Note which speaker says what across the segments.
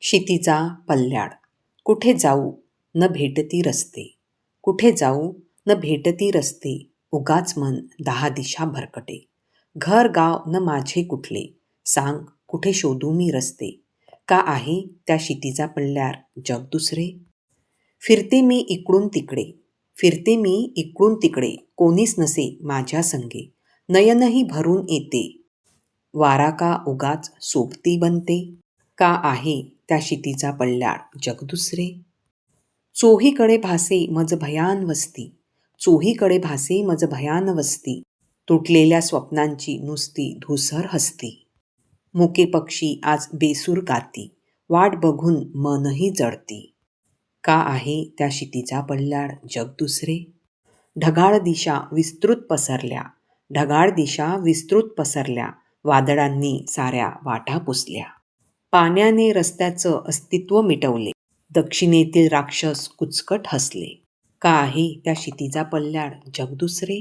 Speaker 1: शितीचा पल्ल्याड. कुठे जाऊ न भेटती रस्ते, कुठे जाऊ न भेटती रस्ते, उगाच मन 10 दिशा भरकटे. घर गाव न माझे कुठले, सांग कुठे शोधू मी रस्ते. का आहे त्या शितीचा पल्ल्यार जग दुसरे. फिरते मी इकडून तिकडे, फिरते मी इकडून तिकडे, कोणीच नसे माझ्या संगे. नयनही भरून येते, वारा का उगाच सोबती बनते. का आहे त्या शितीचा पल्ल्याड जग दुसरे. चोहीकडे भासे मज भयान वस्ती, चोहीकडे भासे मज भयान वस्ती, तुटलेल्या स्वप्नांची नुसती धुसर हसती. मुके पक्षी आज बेसूर गाती, वाट बघून मनही जडती. का आहे त्या शितीचा पल्ल्याड जग दुसरे. ढगाळ दिशा विस्तृत पसरल्या, ढगाळ दिशा विस्तृत पसरल्या, वादळांनी साऱ्या वाटा पुसल्या. पाण्याने रस्त्याचं अस्तित्व मिटवले, दक्षिणेतील राक्षस कुचकट हसले. का आहे त्या शितीचा पल्ल्याड जग दुसरे.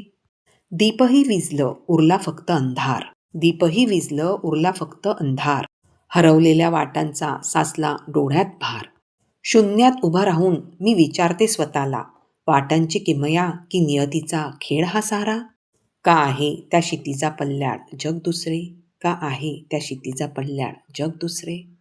Speaker 1: दीपही विझलं उरला फक्त अंधार, दीपही विझलं उरला फक्त अंधार, हरवलेल्या वाटांचा साचला डोळ्यात भार. शून्यात उभं राहून मी विचारते स्वतःला, वाटांची किमया की नियतीचा खेळ हा सारा. का आहे त्या शितीचा पल्ल्याड जग दुसरे. का आहे त्या शितीचा पल्ल्याड जग दुसरे.